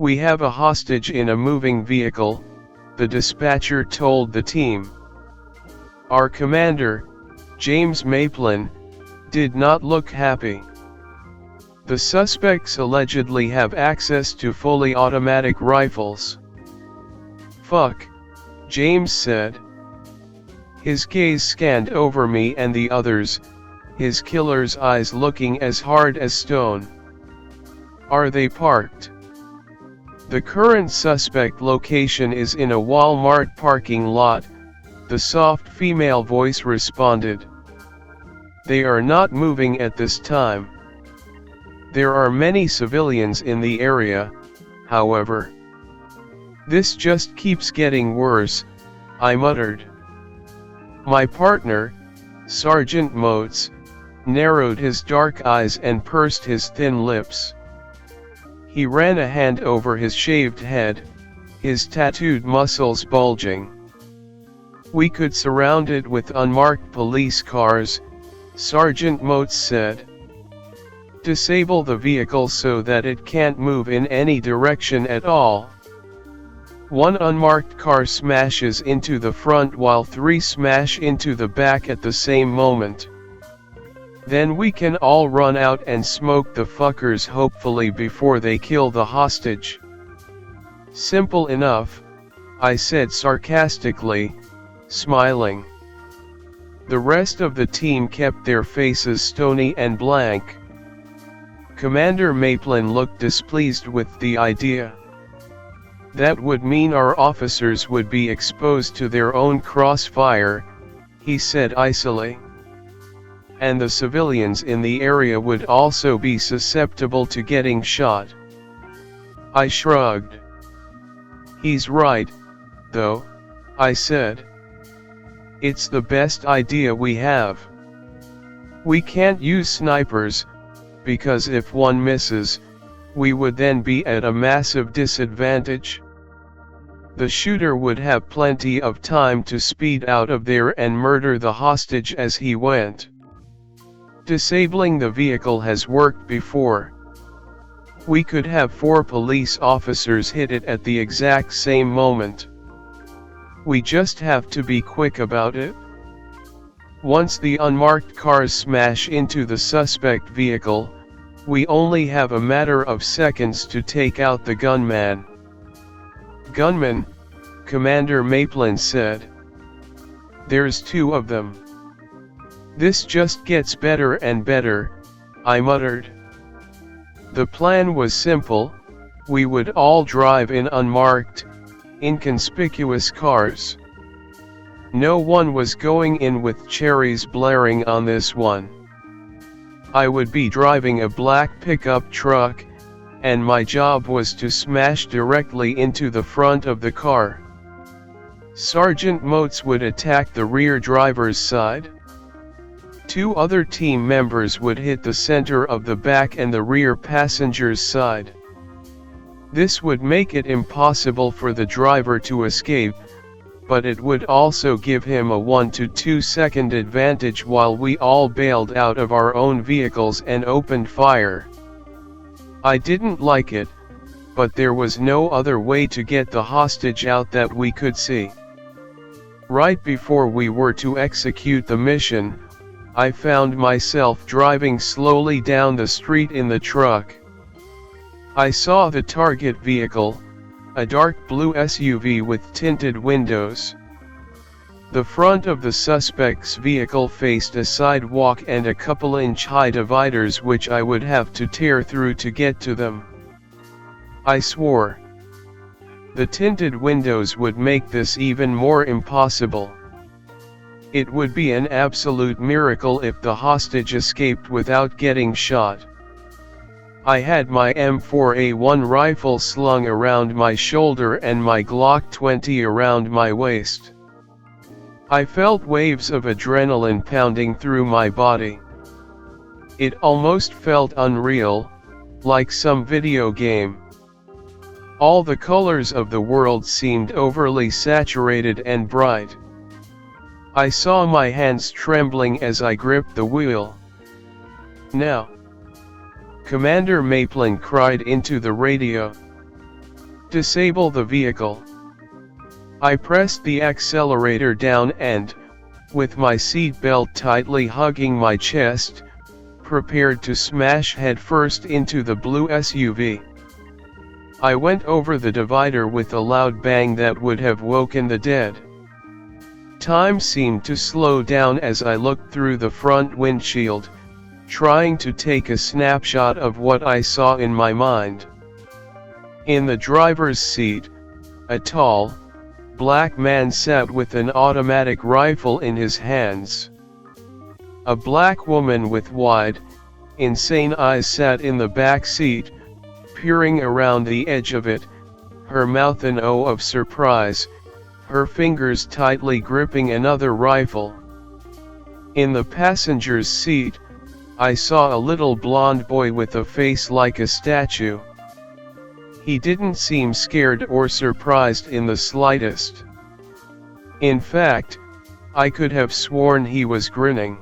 "We have a hostage in a moving vehicle," the dispatcher told the team. Our commander, James Maplin, did not look happy. The suspects allegedly have access to fully automatic rifles. "Fuck," James said. His gaze scanned over me and the others, his killer's eyes looking as hard as stone. "Are they parked?" "The current suspect location is in a Walmart parking lot," the soft female voice responded. "They are not moving at this time. There are many civilians in the area, however." "This just keeps getting worse," I muttered. My partner, Sergeant Motes, narrowed his dark eyes and pursed his thin lips. He ran a hand over his shaved head, his tattooed muscles bulging. "We could surround it with unmarked police cars," Sergeant Motes said. "Disable the vehicle so that it can't move in any direction at all. One unmarked car smashes into the front while 3 smash into the back at the same moment. Then we can all run out and smoke the fuckers hopefully before they kill the hostage." "Simple enough," I said sarcastically, smiling. The rest of the team kept their faces stony and blank. Commander Maplin looked displeased with the idea. "That would mean our officers would be exposed to their own crossfire," he said icily. "And the civilians in the area would also be susceptible to getting shot." I shrugged. "He's right, though," I said. "It's the best idea we have. We can't use snipers, because if one misses, we would then be at a massive disadvantage. The shooter would have plenty of time to speed out of there and murder the hostage as he went. Disabling the vehicle has worked before. We could have 4 police officers hit it at the exact same moment. We just have to be quick about it. Once the unmarked cars smash into the suspect vehicle, we only have a matter of seconds to take out the gunman." "Gunman," Commander Maplin said. "There's 2 of them." "This just gets better and better," I muttered. The plan was simple: we would all drive in unmarked, inconspicuous cars. No one was going in with cherries blaring on this one. I would be driving a black pickup truck, and my job was to smash directly into the front of the car. Sergeant Motes would attack the rear driver's side. 2 other team members would hit the center of the back and the rear passenger's side. This would make it impossible for the driver to escape, but it would also give him a 1 to 2 second advantage while we all bailed out of our own vehicles and opened fire. I didn't like it, but there was no other way to get the hostage out that we could see. Right before we were to execute the mission, I found myself driving slowly down the street in the truck. I saw the target vehicle, a dark blue SUV with tinted windows. The front of the suspect's vehicle faced a sidewalk and a couple inch-high dividers which I would have to tear through to get to them. I swore. The tinted windows would make this even more impossible. It would be an absolute miracle if the hostage escaped without getting shot. I had my M4A1 rifle slung around my shoulder and my Glock 20 around my waist. I felt waves of adrenaline pounding through my body. It almost felt unreal, like some video game. All the colors of the world seemed overly saturated and bright. I saw my hands trembling as I gripped the wheel. "Now!" Commander Maplin cried into the radio. Disable the vehicle. I pressed the accelerator down and, with my seat belt tightly hugging my chest, prepared to smash headfirst into the blue SUV. I went over the divider with a loud bang that would have woken the dead. Time seemed to slow down as I looked through the front windshield, trying to take a snapshot of what I saw in my mind. In the driver's seat, a tall, black man sat with an automatic rifle in his hands. A black woman with wide, insane eyes sat in the back seat, peering around the edge of it, her mouth an O of surprise, her fingers tightly gripping another rifle. In the passenger's seat, I saw a little blond boy with a face like a statue. He didn't seem scared or surprised in the slightest. In fact, I could have sworn he was grinning.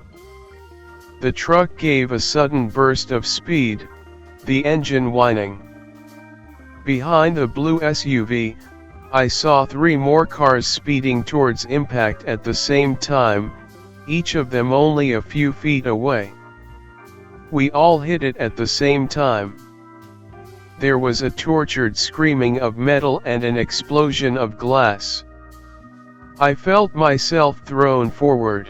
The truck gave a sudden burst of speed, the engine whining. Behind the blue SUV, I saw 3 more cars speeding towards impact at the same time, each of them only a few feet away. We all hit it at the same time. There was a tortured screaming of metal and an explosion of glass. I felt myself thrown forward.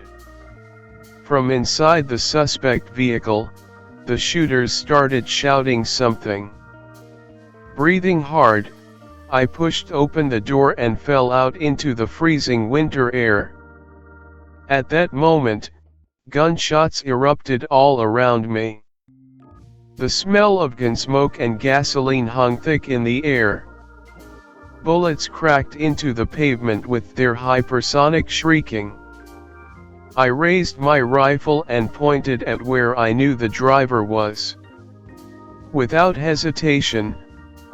From inside the suspect vehicle, the shooters started shouting something. Breathing hard, I pushed open the door and fell out into the freezing winter air. At that moment, gunshots erupted all around me. The smell of gun smoke and gasoline hung thick in the air. Bullets cracked into the pavement with their hypersonic shrieking. I raised my rifle and pointed at where I knew the driver was. Without hesitation,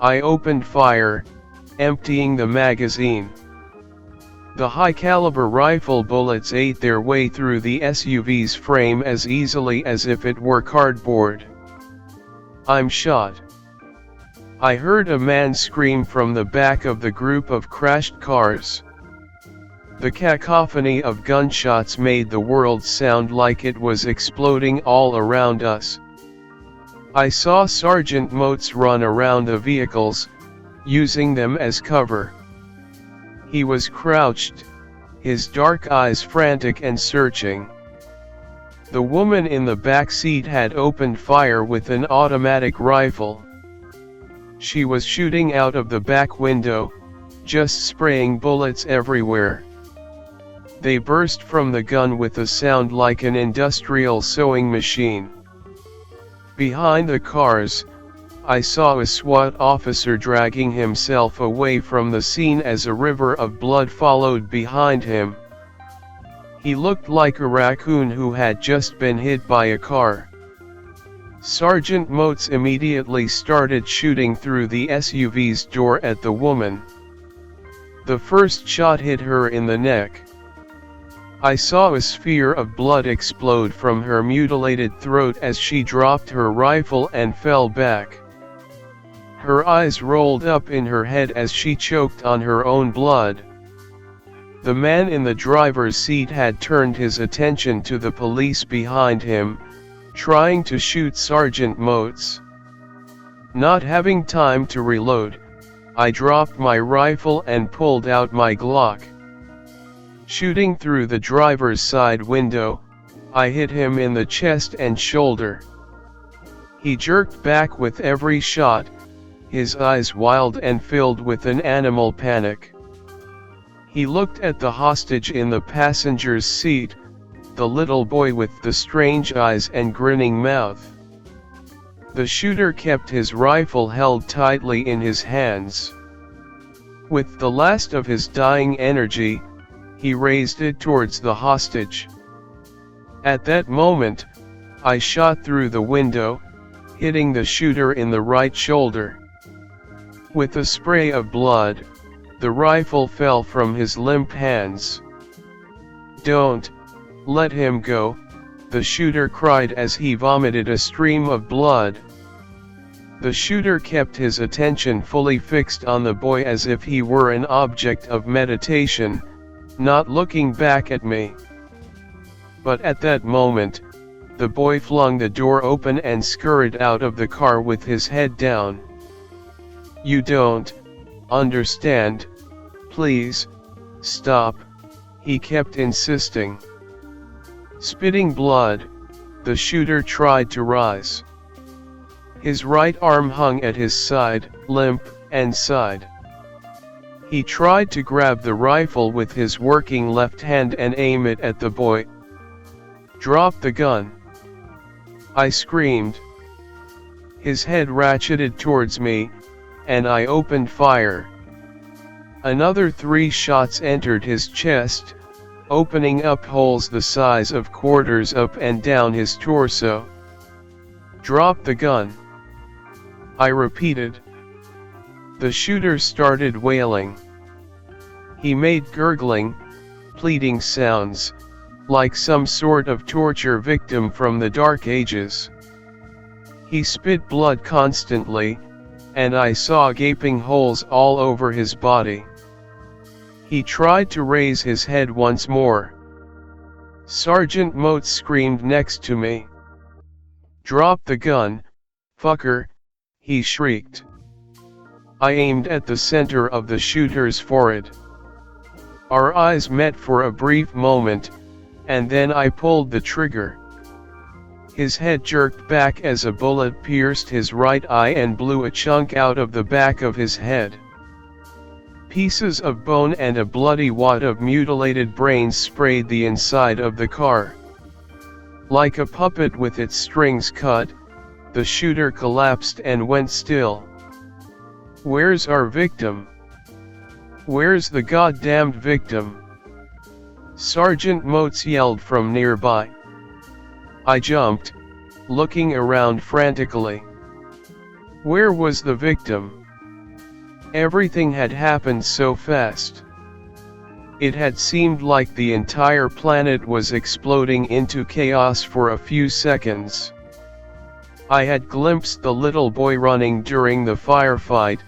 I opened fire, emptying the magazine. The high-caliber rifle bullets ate their way through the SUV's frame as easily as if it were cardboard. I'm shot. I heard a man scream from the back of the group of crashed cars. The cacophony of gunshots made the world sound like it was exploding all around us. I saw Sergeant Motes run around the vehicles, using them as cover. He was crouched, his dark eyes frantic and searching. The woman in the back seat had opened fire with an automatic rifle. She was shooting out of the back window, just spraying bullets everywhere. They burst from the gun with a sound like an industrial sewing machine. Behind the cars, I saw a SWAT officer dragging himself away from the scene as a river of blood followed behind him. He looked like a raccoon who had just been hit by a car. Sergeant Motes immediately started shooting through the SUV's door at the woman. The first shot hit her in the neck. I saw a sphere of blood explode from her mutilated throat as she dropped her rifle and fell back. Her eyes rolled up in her head as she choked on her own blood. The man in the driver's seat had turned his attention to the police behind him, trying to shoot Sergeant Motes. Not having time to reload, I dropped my rifle and pulled out my Glock. Shooting through the driver's side window, I hit him in the chest and shoulder. He jerked back with every shot, his eyes wild and filled with an animal panic. He looked at the hostage in the passenger's seat, the little boy with the strange eyes and grinning mouth. The shooter kept his rifle held tightly in his hands. With the last of his dying energy, he raised it towards the hostage. At that moment, I shot through the window, hitting the shooter in the right shoulder. With a spray of blood, the rifle fell from his limp hands. "Don't let him go," the shooter cried as he vomited a stream of blood. The shooter kept his attention fully fixed on the boy as if he were an object of meditation, not looking back at me. But at that moment, the boy flung the door open and scurried out of the car with his head down. "You don't understand. Please, stop," he kept insisting. Spitting blood, the shooter tried to rise. His right arm hung at his side, limp and sighed. He tried to grab the rifle with his working left hand and aim it at the boy. "Drop the gun!" I screamed. His head ratcheted towards me, and I opened fire. Another 3 shots entered his chest, opening up holes the size of quarters up and down his torso. "Drop the gun!" I repeated. The shooter started wailing. He made gurgling, pleading sounds, like some sort of torture victim from the Dark Ages. He spit blood constantly, and I saw gaping holes all over his body. He tried to raise his head once more. Sergeant Motes screamed next to me. "Drop the gun, fucker," he shrieked. I aimed at the center of the shooter's forehead. Our eyes met for a brief moment, and then I pulled the trigger. His head jerked back as a bullet pierced his right eye and blew a chunk out of the back of his head. Pieces of bone and a bloody wad of mutilated brains sprayed the inside of the car. Like a puppet with its strings cut, the shooter collapsed and went still. "Where's our victim? Where's the goddamned victim?" Sergeant Motes yelled from nearby. I jumped, looking around frantically. Where was the victim? Everything had happened so fast. It had seemed like the entire planet was exploding into chaos for a few seconds. I had glimpsed the little boy running during the firefight,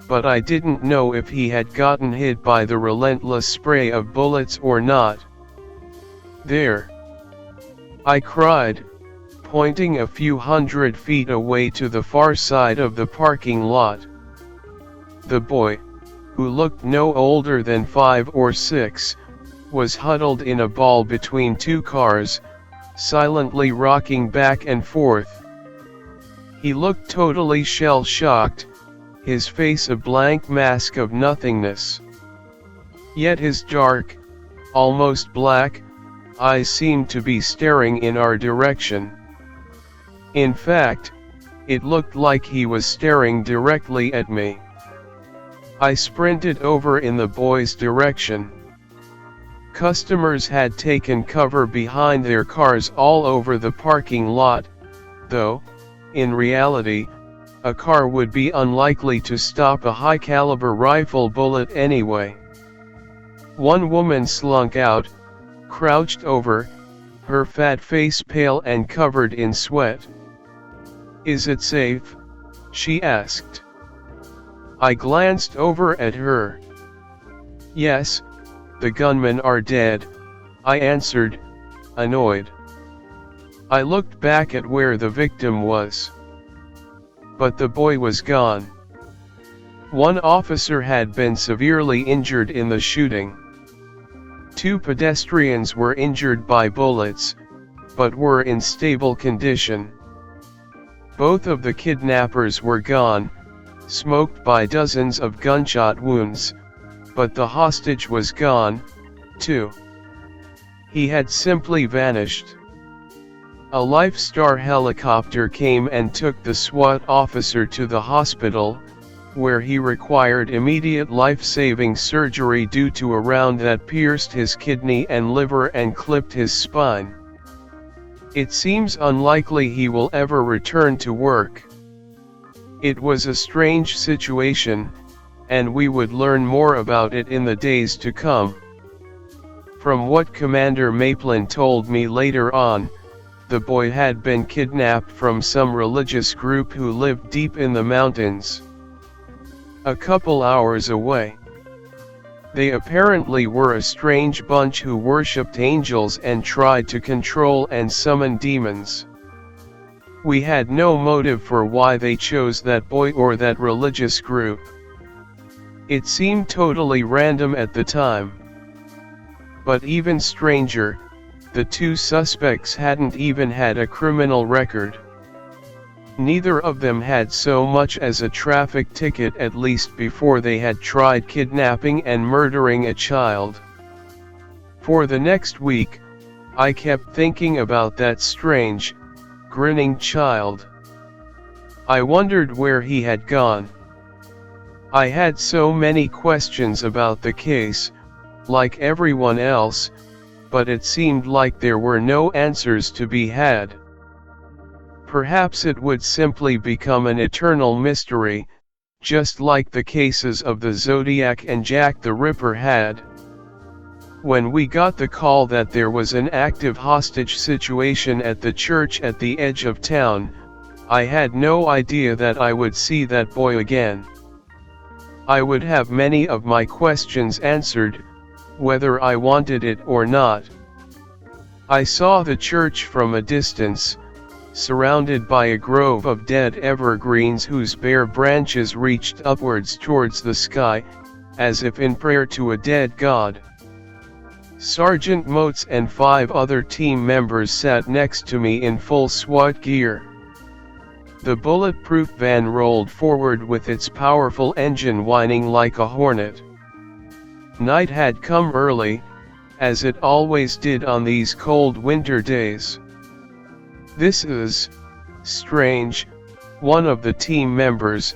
but I didn't know if he had gotten hit by the relentless spray of bullets or not. "There!" I cried, pointing a few hundred feet away to the far side of the parking lot. The boy, who looked no older than 5 or 6, was huddled in a ball between 2 cars, silently rocking back and forth. He looked totally shell-shocked, his face a blank mask of nothingness. Yet his dark, almost black, eyes seemed to be staring in our direction. In fact, it looked like he was staring directly at me. I sprinted over in the boy's direction. Customers had taken cover behind their cars all over the parking lot, though, in reality, a car would be unlikely to stop a high-caliber rifle bullet anyway. One woman slunk out, crouched over, her fat face pale and covered in sweat. "Is it safe?" she asked. I glanced over at her. "Yes, the gunmen are dead," I answered, annoyed. I looked back at where the victim was. But the boy was gone. One officer had been severely injured in the shooting. 2 pedestrians were injured by bullets, but were in stable condition. Both of the kidnappers were gone, smoked by dozens of gunshot wounds, but the hostage was gone, too. He had simply vanished. A Lifestar helicopter came and took the SWAT officer to the hospital, where he required immediate life-saving surgery due to a round that pierced his kidney and liver and clipped his spine. It seems unlikely he will ever return to work. It was a strange situation, and we would learn more about it in the days to come. From what Commander Maplin told me later on, the boy had been kidnapped from some religious group who lived deep in the mountains, a couple hours away. They apparently were a strange bunch who worshipped angels and tried to control and summon demons. We had no motive for why they chose that boy or that religious group. It seemed totally random at the time. But even stranger, the two suspects hadn't even had a criminal record. Neither of them had so much as a traffic ticket, at least before they had tried kidnapping and murdering a child. For the next week, I kept thinking about that strange, grinning child. I wondered where he had gone. I had so many questions about the case, like everyone else, but it seemed like there were no answers to be had. Perhaps it would simply become an eternal mystery, just like the cases of the Zodiac and Jack the Ripper had. When we got the call that there was an active hostage situation at the church at the edge of town, I had no idea that I would see that boy again. I would have many of my questions answered, whether I wanted it or not. I saw the church from a distance, surrounded by a grove of dead evergreens whose bare branches reached upwards towards the sky, as if in prayer to a dead god. Sergeant Motes and 5 other team members sat next to me in full SWAT gear. The bulletproof van rolled forward with its powerful engine whining like a hornet. Night had come early, as it always did on these cold winter days. "This is strange," one of the team members,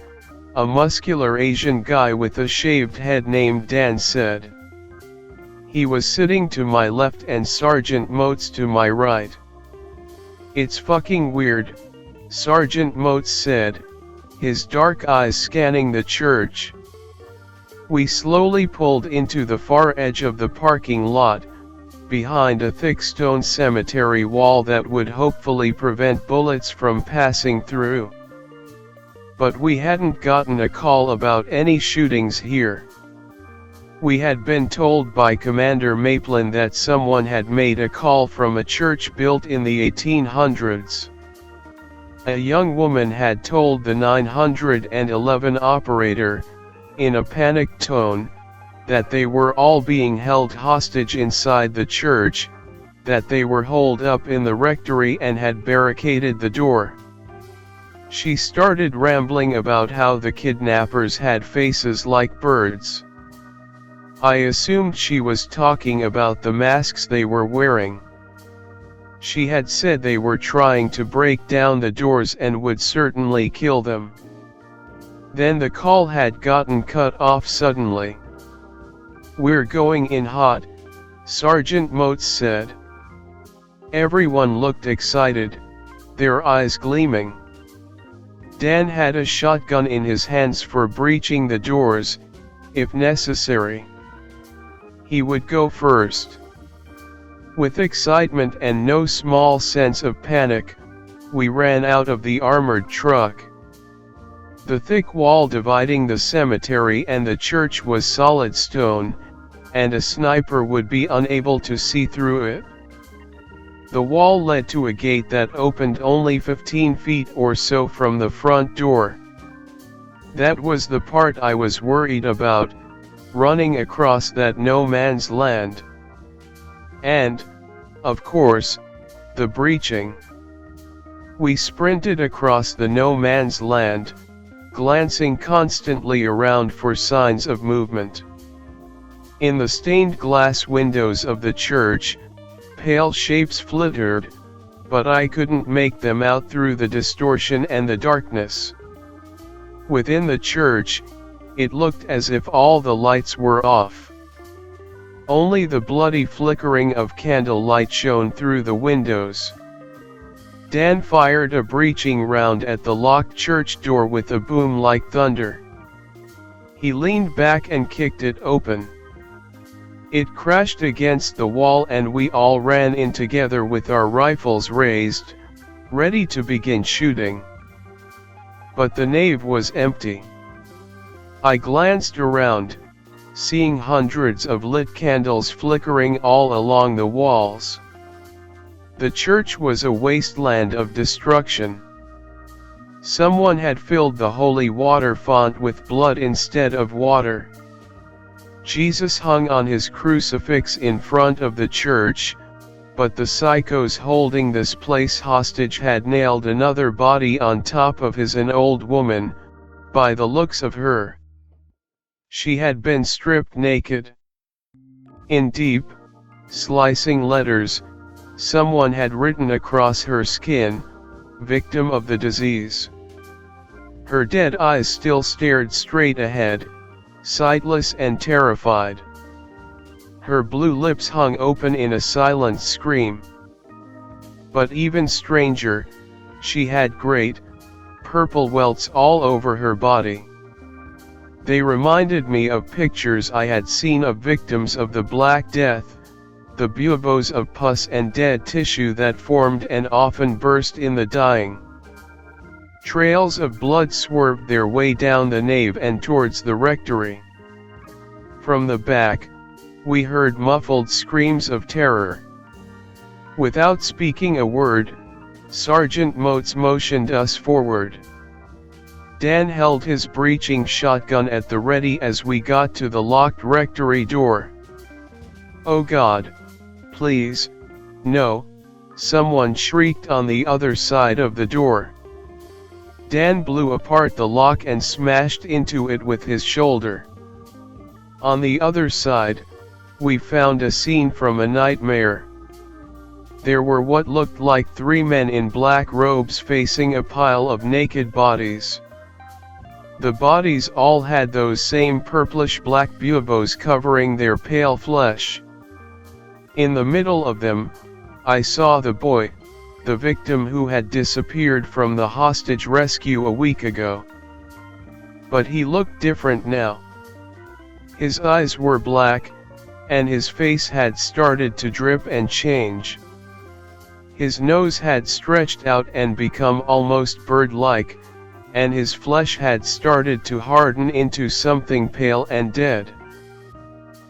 a muscular Asian guy with a shaved head named Dan, said. He was sitting to my left and Sergeant Motes to my right. "It's fucking weird," Sergeant Motes said, his dark eyes scanning the church. We slowly pulled into the far edge of the parking lot, behind a thick stone cemetery wall that would hopefully prevent bullets from passing through. But we hadn't gotten a call about any shootings here. We had been told by Commander Maplin that someone had made a call from a church built in the 1800s. A young woman had told the 911 operator, in a panicked tone, that they were all being held hostage inside the church, that they were holed up in the rectory and had barricaded the door. She started rambling about how the kidnappers had faces like birds. I assumed she was talking about the masks they were wearing. She had said they were trying to break down the doors and would certainly kill them. Then the call had gotten cut off suddenly. "We're going in hot," Sergeant Motes said. Everyone looked excited, their eyes gleaming. Dan had a shotgun in his hands for breaching the doors, if necessary. He would go first. With excitement and no small sense of panic, we ran out of the armored truck. The thick wall dividing the cemetery and the church was solid stone, and a sniper would be unable to see through it. The wall led to a gate that opened only 15 feet or so from the front door. That was the part I was worried about, running across that no man's land. And, of course, the breaching. We sprinted across the no man's land, glancing constantly around for signs of movement. In the stained glass windows of the church, pale shapes flittered, but I couldn't make them out through the distortion and the darkness. Within the church, it looked as if all the lights were off. Only the bloody flickering of candlelight shone through the windows. Dan fired a breaching round at the locked church door with a boom like thunder. He leaned back and kicked it open. It crashed against the wall and we all ran in together with our rifles raised, ready to begin shooting. But the nave was empty. I glanced around, seeing hundreds of lit candles flickering all along the walls. The church was a wasteland of destruction. Someone had filled the holy water font with blood instead of water. Jesus hung on his crucifix in front of the church, but the psychos holding this place hostage had nailed another body on top of his, an old woman, by the looks of her. She had been stripped naked. In deep, slicing letters, someone had written across her skin, "Victim of the disease." Her dead eyes still stared straight ahead, sightless and terrified. Her blue lips hung open in a silent scream. But even stranger, she had great, purple welts all over her body. They reminded me of pictures I had seen of victims of the Black Death, the buboes of pus and dead tissue that formed and often burst in the dying. Trails of blood swerved their way down the nave and towards the rectory. From the back, we heard muffled screams of terror. Without speaking a word, Sergeant Motes motioned us forward. Dan held his breeching shotgun at the ready as we got to the locked rectory door. "Oh God, please, no," someone shrieked on the other side of the door. Dan blew apart the lock and smashed into it with his shoulder. On the other side, we found a scene from a nightmare. There were what looked like 3 men in black robes facing a pile of naked bodies. The bodies all had those same purplish-black buboes covering their pale flesh. In the middle of them, I saw the boy, the victim who had disappeared from the hostage rescue a week ago. But he looked different now. His eyes were black, and his face had started to drip and change. His nose had stretched out and become almost bird-like, and his flesh had started to harden into something pale and dead.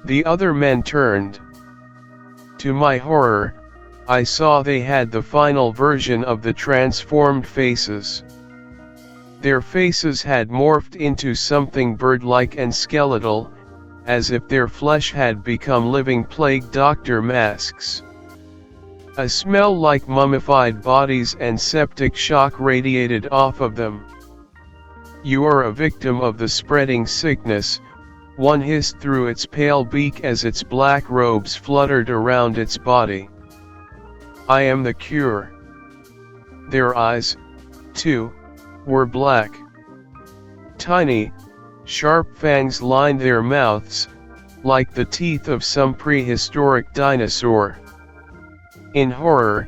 The other men turned. To my horror, I saw they had the final version of the transformed faces. Their faces had morphed into something bird-like and skeletal, as if their flesh had become living plague doctor masks. A smell like mummified bodies and septic shock radiated off of them. "You are a victim of the spreading sickness," one hissed through its pale beak as its black robes fluttered around its body. "I am the cure." Their eyes, too, were black. Tiny, sharp fangs lined their mouths, like the teeth of some prehistoric dinosaur. In horror,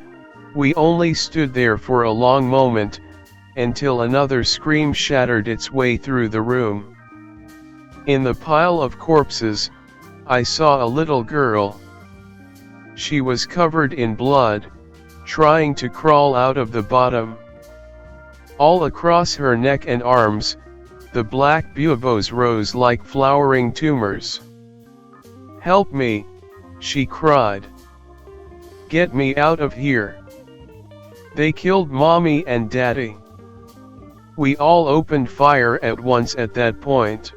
we only stood there for a long moment, until another scream shattered its way through the room. In the pile of corpses, I saw a little girl. She was covered in blood, trying to crawl out of the bottom. All across her neck and arms, the black buboes rose like flowering tumors. "Help me," she cried. "Get me out of here. They killed Mommy and Daddy." We all opened fire at once at that point.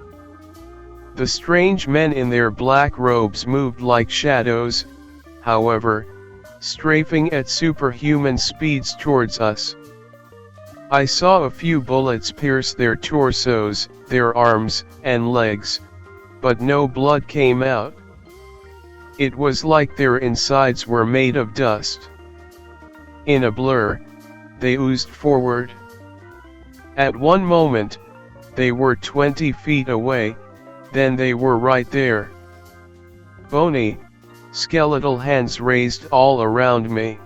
The strange men in their black robes moved like shadows, however, strafing at superhuman speeds towards us. I saw a few bullets pierce their torsos, their arms, and legs, but no blood came out. It was like their insides were made of dust. In a blur, they oozed forward. At one moment, they were 20 feet away, then they were right there. Bony, skeletal hands raised all around me.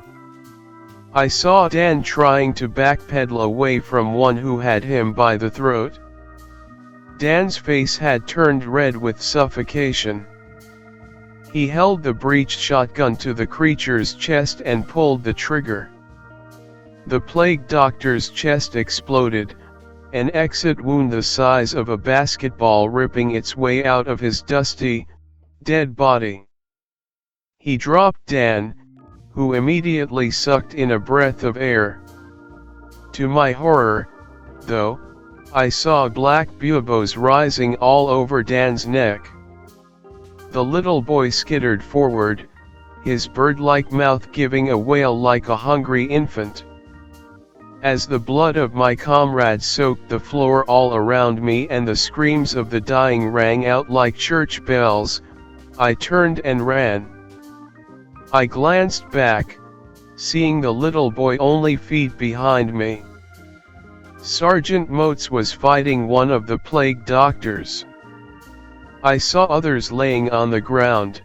I saw Dan trying to backpedal away from one who had him by the throat. Dan's face had turned red with suffocation. He held the breech shotgun to the creature's chest and pulled the trigger. The plague doctor's chest exploded, an exit wound the size of a basketball ripping its way out of his dusty, dead body. He dropped Dan, who immediately sucked in a breath of air. To my horror, though, I saw black buboes rising all over Dan's neck. The little boy skittered forward, his bird-like mouth giving a wail like a hungry infant. As the blood of my comrade soaked the floor all around me and the screams of the dying rang out like church bells, I turned and ran. I glanced back, seeing the little boy only feet behind me. Sergeant Motes was fighting one of the plague doctors. I saw others laying on the ground,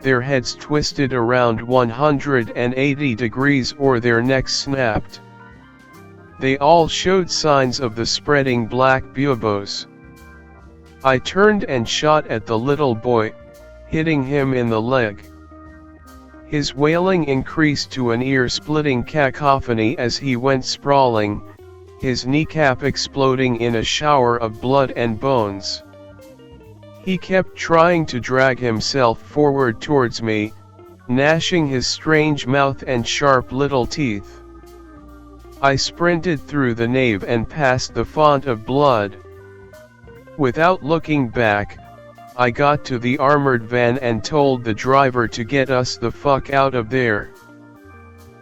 their heads twisted around 180 degrees or their necks snapped. They all showed signs of the spreading black buboes. I turned and shot at the little boy, hitting him in the leg. His wailing increased to an ear-splitting cacophony as he went sprawling, his kneecap exploding in a shower of blood and bones. He kept trying to drag himself forward towards me, gnashing his strange mouth and sharp little teeth. I sprinted through the nave and past the font of blood. Without looking back, I got to the armored van and told the driver to get us the fuck out of there.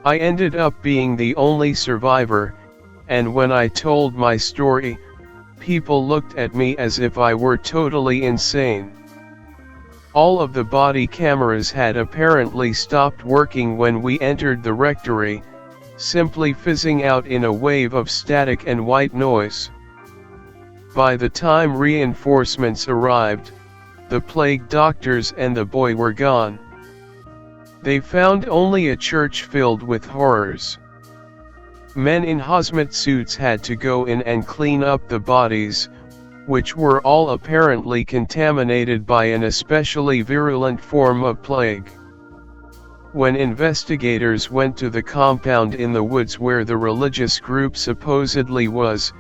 I ended up being the only survivor, and when I told my story, people looked at me as if I were totally insane. All of the body cameras had apparently stopped working when we entered the rectory, simply fizzing out in a wave of static and white noise. By the time reinforcements arrived, the plague doctors and the boy were gone. They found only a church filled with horrors. Men in hazmat suits had to go in and clean up the bodies, which were all apparently contaminated by an especially virulent form of plague. When investigators went to the compound in the woods where the religious group supposedly was,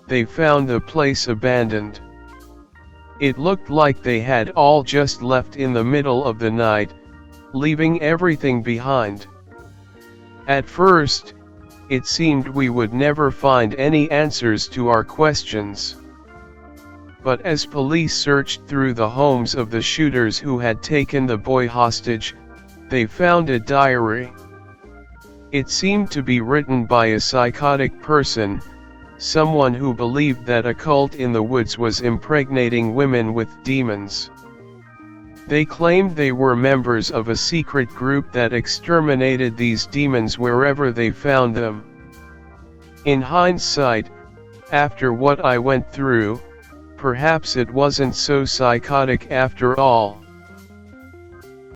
they found the place abandoned. It looked like they had all just left in the middle of the night, leaving everything behind. At first, it seemed we would never find any answers to our questions. But as police searched through the homes of the shooters who had taken the boy hostage, they found a diary. It seemed to be written by a psychotic person, someone who believed that a cult in the woods was impregnating women with demons. They claimed they were members of a secret group that exterminated these demons wherever they found them. In hindsight, after what I went through, perhaps it wasn't so psychotic after all.